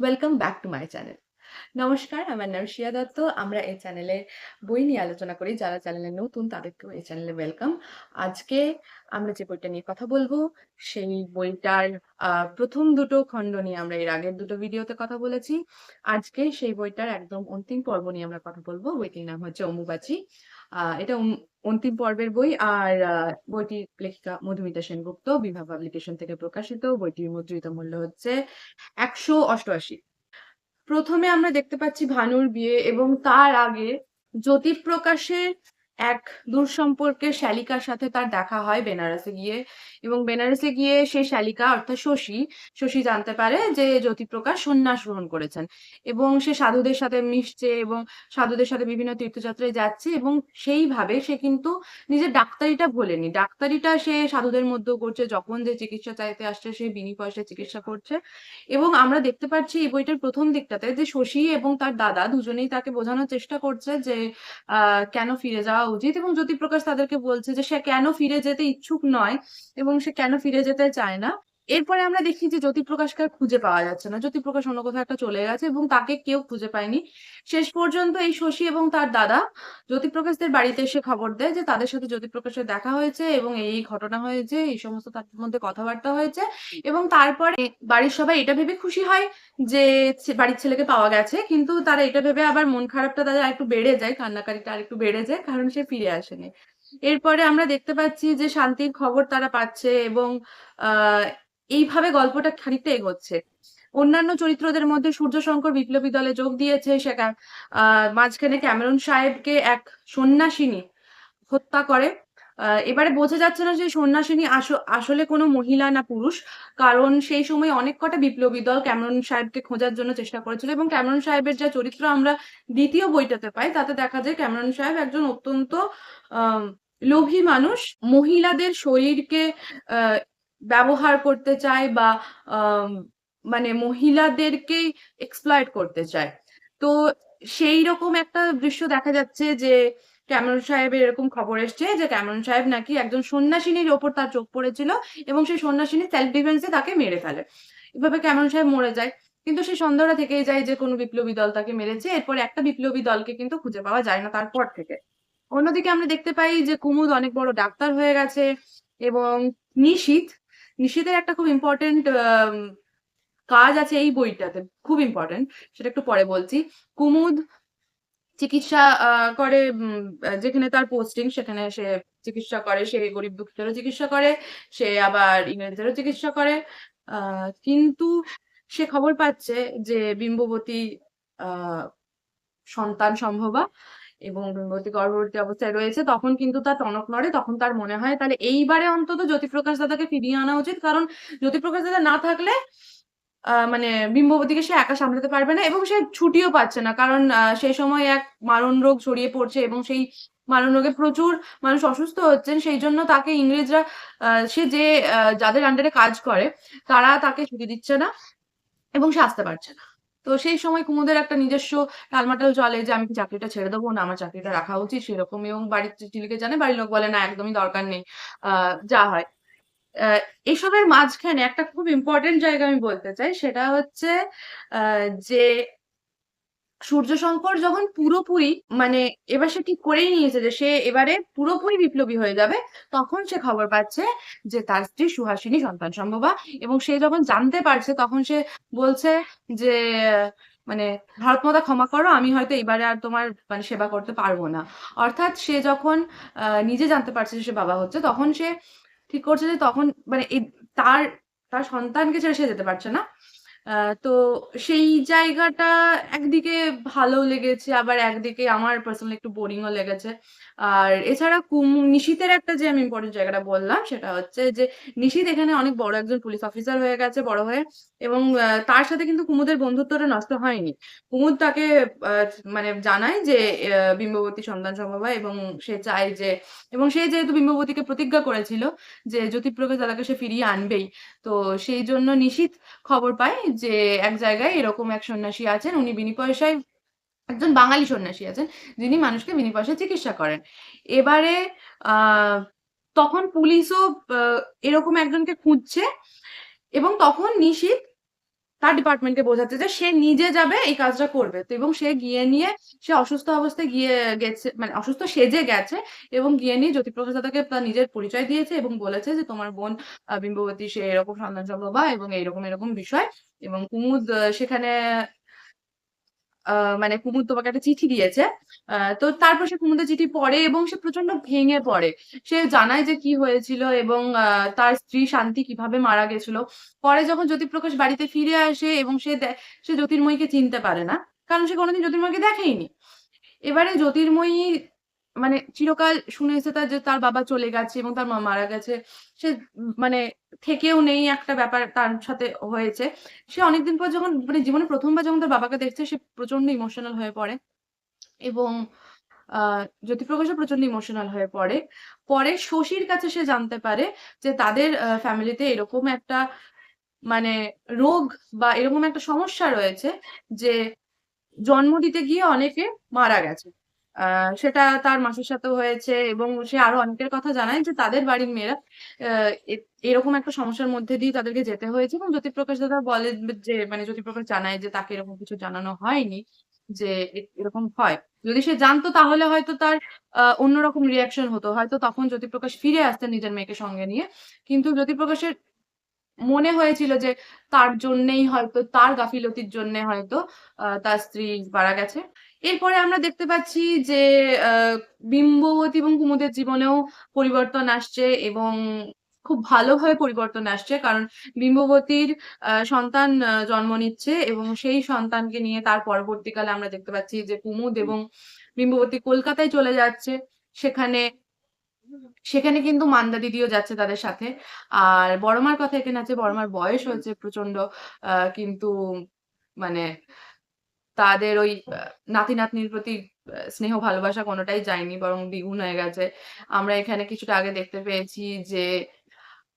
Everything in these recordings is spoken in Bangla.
Welcome back to my channel. নমস্কার, আমার নাম শ্রিয়া দত্ত। আমরা এই চ্যানেলে বই নিয়ে আলোচনা করি। যারা চ্যানেলে নতুন তাদেরকেও এই চ্যানেলে ওয়েলকাম। আজকে আমরা যে বইটা নিয়ে কথা বলবো, সেই বইটার ১ম দুটো খণ্ড নিয়ে আমরা এর আগের দুটো ভিডিওতে কথা বলেছি। আজকে সেই বইটার একদম অন্তিম পর্ব নিয়ে আমরা কথা বলবো। বইটির নাম হচ্ছে অম্বুবাচী। এটা অন্তিম পর্বের বই। আর বইটির লেখিকা মধুমিতা সেনগুপ্ত, বিভা পাবলিকেশন থেকে প্রকাশিত। বইটির মুদ্রিত মূল্য হচ্ছে ১৮৮। প্রথমে আমরা দেখতে পাচ্ছি ভানুর বিয়ে এবং তার আগে জ্যোতিপ্রকাশের এক দূরসম্পর্কের শ্যালিকার সাথে তার দেখা হয় বেনারসে গিয়ে। এবং বেনারসে গিয়ে সেই শ্যালিকা অর্থাৎ শশী জানতে পারে যে জ্যোতিপ্রকাশ সন্ন্যাস গ্রহণ করেছেন এবং সে সাধুদের সাথে মিশছে এবং সাধুদের সাথে বিভিন্ন তীর্থযাত্রায় যাচ্ছে এবং সেইভাবে সে কিন্তু নিজের ডাক্তারিটা ভোলেনি। ডাক্তারিটা সে সাধুদের মধ্যেও করছে, যখন যে চিকিৎসা চাইতে আসছে সে বিনি পয়সায় চিকিৎসা করছে। এবং আমরা দেখতে পাচ্ছি এই বইটার প্রথম দিকটাতে যে শশী এবং তার দাদা দুজনেই তাকে বোঝানোর চেষ্টা করছে যে কেন ফিরে যাওয়া উচিত, এবং জ্যোতিপ্রকাশ তাদেরকে বলছে যে সে কেন ফিরে যেতে ইচ্ছুক নয় এবং সে কেন ফিরে যেতে চায় না। এরপরে আমরা দেখি যে জ্যোতিপ্রকাশকে আর খুঁজে পাওয়া যাচ্ছে না, জ্যোতিপ্রকাশ অন্য কোথাও একটা চলে গেছে এবং তাকে কেউ খুঁজে পায়নি। শেষ পর্যন্ত এই শশী এবং তার দাদা জ্যোতিপ্রকাশদের বাড়িতে এসে খবর দেয় যে তাদের সাথে জ্যোতিপ্রকাশের দেখা হয়েছে এবং এই ঘটনা হয়েছে, এই সমস্ত তাদের মধ্যে কথাবার্তা হয়েছে। এবং তারপরে বাড়ির সবাই এটা ভেবে খুশি হয় যে বাড়ির ছেলেকে পাওয়া গেছে, কিন্তু তারা এটা ভেবে আবার মন খারাপটা তাদের আরেকটু বেড়ে যায়, কান্নাকাটিটা আরেকটু বেড়ে যায়, কারণ সে ফিরে আসেনি। এরপরে আমরা দেখতে পাচ্ছি যে শান্তির খবর তারা পাচ্ছে এবং আহ এইভাবে গল্পটা খানিকটা এগোচ্ছে। অন্যান্য চরিত্রদের মধ্যে সূর্যশঙ্কর বিপ্লবী দলে যোগ দিয়েছে। সে মাঝখানে ক্যামেরন সাহেবকে এক সন্ন্যাসিনী হত্যা করে। এবারে বোঝা যাচ্ছে না যে সন্ন্যাসিনী আসলে কোনো মহিলা না পুরুষ, কারণ সেই সময় অনেক কটা বিপ্লবী দল ক্যামেরন সাহেবকে খোঁজার জন্য চেষ্টা করেছিল এবং ক্যামেরন সাহেবের যা চরিত্র আমরা দ্বিতীয় বইটাতে পাই তাতে দেখা যায় ক্যামেরন সাহেব একজন অত্যন্ত আহ লোভী মানুষ, মহিলাদের শরীরকে আহ ব্যবহার করতে চায় বা আহ মানে মহিলাদেরকেই এক্সপ্লয়েট করতে চায়। তো সেই রকম একটা দৃশ্য দেখা যাচ্ছে যে ক্যামেরন সাহেবের এরকম খবর এসছে যে ক্যামেরন সাহেব নাকি একজন সন্ন্যাসিনীর ওপর তার চোখ পড়েছিল এবং সেই সন্ন্যাসিনী সেলফ ডিফেন্সে তাকে মেরে ফেলে। এভাবে ক্যামেরন সাহেব মরে যায়, কিন্তু সেই সন্দেহটা থেকেই যায় যে কোনো বিপ্লবী দল তাকে মেরেছে। এরপরে একটা বিপ্লবী দলকে কিন্তু খুঁজে পাওয়া যায় না তারপর থেকে। অন্যদিকে আমরা দেখতে পাই যে কুমুদ অনেক বড় ডাক্তার হয়ে গেছে এবং নিশীথ নিশীথের একটা খুব ইম্পর্টেন্ট কাজ আছে এই বইটাতে, খুব ইম্পর্টেন্ট, সেটা একটু পরে বলছি। কুমুদ চিকিৎসা করে, যেখানে তার পোস্টিং সেখানে সে চিকিৎসা করে, সে গরিব দুঃখীদেরও চিকিৎসা করে, সে আবার ইংরেজদেরও চিকিৎসা করে। কিন্তু সে খবর পাচ্ছে যে বিম্ববতী আহ সন্তান সম্ভবা এবং বিম্ববতী গর্ভবতী অবস্থায় রয়েছে। তখন কিন্তু তার টনক নড়ে, তখন তার মনে হয় তাহলে এইবারে অন্তত জ্যোতিপ্রকাশ দাদাকে ফিরিয়ে আনা উচিত, কারণ জ্যোতিপ্রকাশ দাদা না থাকলে মানে বিম্ববতীকে সে একা সামলাতে পারবে না এবং সে ছুটিও পাচ্ছে না, কারণ সেই সময় এক মারণ রোগ ছড়িয়ে পড়ছে এবং সেই মারণ রোগে প্রচুর মানুষ অসুস্থ হচ্ছেন। সেই জন্য তাকে ইংরেজরা সে যে যাদের আন্ডারে কাজ করে তারা তাকে ছুটি দিচ্ছে না এবং সে আসতে পারছে না। তো সেই সময় কুমুদের একটা নিজস্ব টালমাটাল চলে যে আমি কি চাকরিটা ছেড়ে দেবো না আমার চাকরিটা রাখা উচিত, সেরকম। এবং বাড়ির চিলিকে জানে, বাড়ির লোক বলে না একদমই দরকার নেই, যা হয়। আহ এসবের মাঝখানে একটা খুব ইম্পর্টেন্ট জায়গা আমি বলতে চাই, সেটা হচ্ছে যে সূর্যশঙ্কর যখন পুরোপুরি মানে এবার সে ঠিক করেই নিয়েছে যে সে এবারে পুরোপুরি বিপ্লবী হয়ে যাবে, তখন সে খবর পাচ্ছে যে তার স্ত্রী সুহাসিনী সন্তান সম্ভবা। এবং সে যখন জানতে পারছে তখন সে বলছে যে মানে ভারত মাতা ক্ষমা করো, আমি হয়তো এবারে আর তোমার মানে সেবা করতে পারবো না। অর্থাৎ সে যখন নিজে জানতে পারছে যে সে বাবা হচ্ছে, তখন সে ঠিক করছে যে তখন মানে তার তার সন্তানকে ছেড়ে সে যেতে পারছে না। তো সেই জায়গাটা একদিকে ভালো লেগেছে, আবার একদিকে আমার পার্সোনালি একটু বোরিংও লেগেছে। আর এছাড়া নিশীথের একটা যে আমি ইম্পর্টেন্ট জায়গাটা বললাম সেটা হচ্ছে যে নিশীথ এখানে অনেক বড় একজন পুলিশ অফিসার হয়ে গেছে বড় হয়ে, এবং তার সাথে কিন্তু কুমুদের বন্ধুত্বটা নষ্ট হয়নি। কুমুদ তাকে আহ, মানে জানায় যে বিম্ববতী সন্তান সম্ভবা এবং সে চায় যে, এবং সে যেহেতু বিম্ববতীকে প্রতিজ্ঞা করেছিল যে জ্যোতিপ্রকাশ দাদাকে সে ফিরিয়ে আনবেই, তো সেই জন্য নিশীথ খবর পায় যে এক জায়গায় এরকম এক সন্ন্যাসী আছেন, উনি বিনি পয়সায়, একজন বাঙালি সন্ন্যাসী আছেন যিনি মানুষকে বিনি পয়সায় চিকিৎসা করেন। এবারে আহ তখন পুলিশও আহ, এরকম একজনকে খুঁজছে এবং তখন নিশীথ তার ডিপার্টমেন্টকে বোঝাচ্ছে যে সে নিজে যাবে এই কাজটা করবে। তো এবং সে গিয়ে নিয়ে সে অসুস্থ অবস্থায় গেছে, মানে অসুস্থ সেজে গেছে এবং গিয়ে নিয়ে জ্যোতিপ্রকাশ দাদাকে তার নিজের পরিচয় দিয়েছে এবং বলেছে যে তোমার বোন বিম্ববতী সে এরকম সন্তান সম্ভবা এবং এরকম এরকম বিষয়। এবং কুমুদ সেখানে মানে কুমুদ তোমাকে একটা চিঠি দিয়েছে। তো তারপর সে কুমুদের চিঠি পড়ে এবং সে প্রচন্ড ভেঙে পড়ে। সে জানায় যে কি হয়েছিল এবং তার স্ত্রী শান্তি কিভাবে মারা গেছিল। পরে যখন জ্যোতিপ্রকাশ বাড়িতে ফিরে আসে এবং সে জ্যোতির্ময়ীকে চিনতে পারে না, কারণ সে কোনোদিন জ্যোতির্ময়ীকে দেখেইনি। এবারে জ্যোতির্ময়ী মানে চিরকাল শুনে এসেছে যে তার বাবা চলে গেছে এবং তার মা মারা গেছে। সে মানে থেকেও নেই, একটা ব্যাপার তার সাথে হয়েছে। সে অনেকদিন পর যখন মানে জীবনে ১ম বার যখন তার বাবাকে দেখছে সে প্রচন্ড ইমোশনাল হয়ে পড়ে এবং আ জ্যোতিপ্রকাশও প্রচন্ড ইমোশনাল হয়ে পড়ে। পরে শশীর কাছে সে জানতে পারে যে তাদের ফ্যামিলিতে এরকম একটা মানে রোগ বা এরকম একটা সমস্যা রয়েছে যে জন্ম দিতে গিয়ে অনেকে মারা গেছে। আ সেটা তার মাসির সাথেও হয়েছে এবং সে আরো অনেকের কথা জানায় যে তাদের বাড়ির মেয়েরা আ এ এরকম একটা সমস্যার মধ্যে দিয়ে তাদেরকে যেতে হয়েছে এবং জ্যোতিপ্রকাশ দাদা বলে যে মানে জ্যোতিপ্রকাশ জানায় যে তাকে এরকম কিছু জানানো হয়নি যে এরকম হয়। যদি সে জানতো তাহলে হয়তো তার অন্যরকম রিঅ্যাকশন হতো। হয়তো তখন জ্যোতিপ্রকাশ ফিরে আসতেন নিজের মেয়েকে সঙ্গে নিয়ে। কিন্তু জ্যোতিপ্রকাশের মনে হয়েছিল যে তার জন্যেই হয়তো, তার গাফিলতির জন্যে হয়তো তার স্ত্রী মারা গেছে। এরপরে আমরা দেখতে পাচ্ছি যে আ বিম্ববতী এবং কুমুদের জীবনেও পরিবর্তন আসছে এবং খুব ভালোভাবে পরিবর্তন আসছে। কারণ বিম্ববতীর সন্তান জন্ম নিচ্ছে এবং সেই সন্তানকে নিয়ে তার পরবর্তীকালে আমরা দেখতে পাচ্ছি যে কুমুদ এবং বিম্ববতী কলকাতায় চলে যাচ্ছে। সেখানে সেখানে কিন্তু মান্দা দিদিও যাচ্ছে তাদের সাথে। আর বড় মার কথা এখানে আছে, বড় মার বয়স হয়েছে প্রচন্ড। কিন্তু মানে তাদের ওই নাতি-নাতনির প্রতি স্নেহ ভালোবাসা কোনটাই যায়নি, বরং দ্বিগুণ হয়ে গেছে। আমরা এখানে কিছুটা আগে দেখতে পেয়েছি যে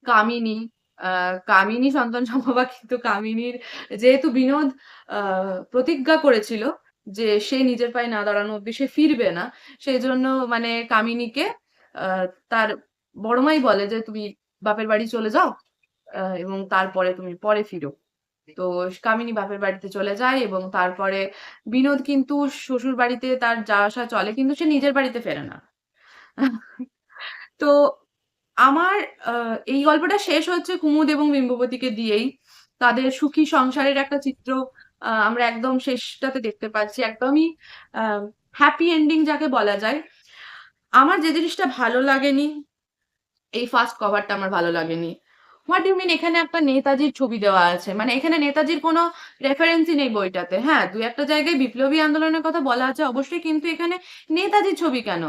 কামিনী, আ কামিনী সন্তান সম্ভবা, কিন্তু কামিনীর যেহেতু বিনোদ আ প্রতিজ্ঞা করেছিল যে সে নিজের পায়ে না দাঁড়ানো অব্দি সে ফিরবে না। সেজন্য মানে কামিনীকে আ তার বড় মাই বলে যে, "তুমি বাপের বাড়ি চলে যাও এবং তারপরে তুমি পরে ফিরো।" তো কামিনী বাপের বাড়িতে চলে যায় এবং তারপরে বিনোদ কিন্তু শ্বশুরবাড়িতে তার যাওয়া আসা চলে, কিন্তু সে নিজের বাড়িতে ফেরে না। তো আমার আ এই গল্পটা শেষ হচ্ছে কুমুদ এবং বিম্ববতীকে দিয়েই। তাদের সুখী সংসারের একটা চিত্র আমরা একদম শেষটাতে দেখতে পাচ্ছি। একদমই আ হ্যাপি এন্ডিং যাকে বলা যায়। আমার যে জিনিসটা ভালো লাগেনি, এই ফার্স্ট কভারটা আমার ভালো লাগেনি। What do you mean? এখানে একটা নেতাজির ছবি দেওয়া আছে। মানে এখানে নেতাজির কোনো রেফারেন্সই নেই বইটাতে। হ্যাঁ, ২-১ টা জায়গায় বিপ্লবী আন্দোলনের কথা বলা আছে অবশ্যই, কিন্তু এখানে নেতাজির ছবি কেন?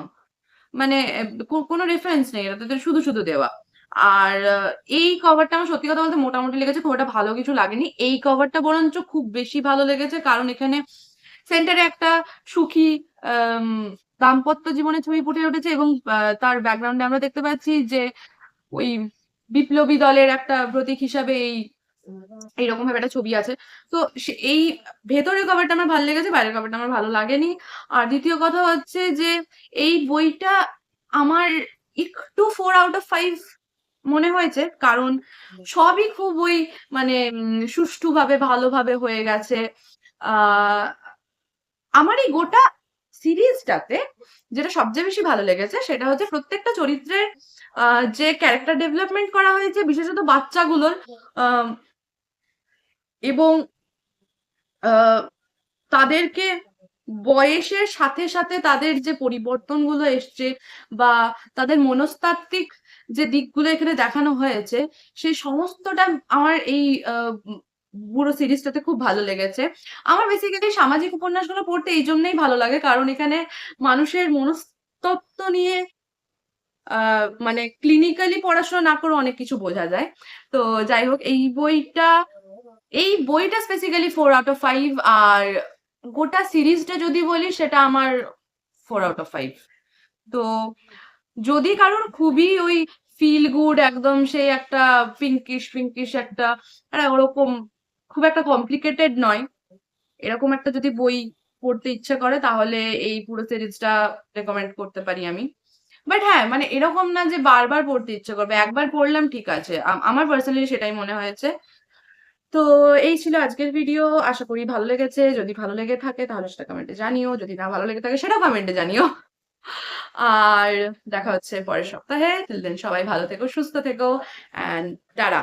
মানে কোনো রেফারেন্স নেই। এটাতে শুধু, শুধু দেওয়া। আর এই কভারটা আমার সত্যি কথা বলতে মোটামুটি লেগেছে। খুব একটা ভালো কিছু লাগেনি। এই কভারটা বরঞ্চ খুব বেশি ভালো লেগেছে। কারণ এখানে সেন্টারে একটা সুখী আম দাম্পত্য জীবনের ছবি ফুটে উঠেছে এবং তার ব্যাকগ্রাউন্ডে আমরা দেখতে পাচ্ছি যে ওই বিপ্লবী দলের একটা প্রতীক হিসাবে এইরকম ভাবে একটা ছবি আছে। তো এই ভেতরের কভারটা আমার ভালো লেগেছে, বাইরের কভারটা আমার ভালো লাগেনি। আর দ্বিতীয় কথা হচ্ছে যে এই বইটা আমার একটু 4 আউট অফ 5 মনে হয়েছে। কারণ সবই খুব ওই মানে সুষ্ঠুভাবে ভালোভাবে হয়ে গেছে। আ আমার এই গোটা সিরিজটাতে যেটা সবচেয়ে বেশি ভালো লেগেছে সেটা হচ্ছে প্রত্যেকটা চরিত্রের যে ক্যারেক্টার ডেভেলপমেন্ট করা হয়েছে, বিশেষত বাচ্চাগুলোর আম এবং আ তাদেরকে বয়সের সাথে, সাথে তাদের যে পরিবর্তনগুলো এসছে বা তাদের মনস্তাত্ত্বিক যে দিকগুলো এখানে দেখানো হয়েছে, সেই সমস্তটা আমার এই উম পুরো সিরিজটাতে খুব ভালো লেগেছে। আমার বেসিক্যালি সামাজিক উপন্যাসগুলো পড়তে এইজন্যই ভালো লাগে। কারণ এখানে মানুষের মনস্তত্ত্ব নিয়ে আ মানে ক্লিনিক্যালি পড়াশোনা না করেও অনেক কিছু বোঝা যায়। তো যাই হোক, এই বইটা স্পেসিক্যালি 4 আউট অফ 5। আর গোটা সিরিজটা যদি বলি সেটা আমার 4 আউট অফ 5। তো যদি কারোর খুবই ওই ফিল গুড একদম সেই একটা পিঙ্কিশ একটা ওরকম খুব একটা কমপ্লিকেটেড নয়, এরকম একটা যদি বই পড়তে ইচ্ছে করে তাহলে এই পুরো সিরিজটা রেকমেন্ড করতে পারি আমি। বাট হ্যাঁ, মানে এরকম না যে বারবার পড়তে ইচ্ছে করবে। একবার পড়লাম ঠিক আছে। আমার পার্সোনালি সেটাই মনে হয়েছে। তো এই ছিল আজকের ভিডিও। আশা করি ভালো লেগেছে। যদি ভালো লেগে থাকে তাহলে সেটা কমেন্টে জানিও। যদি না ভালো লেগে থাকে সেটাও কমেন্টে জানিও। আর দেখা হচ্ছে পরের সপ্তাহে। till then সবাই ভালো থেকো, সুস্থ থেকো অ্যান্ড টাটা।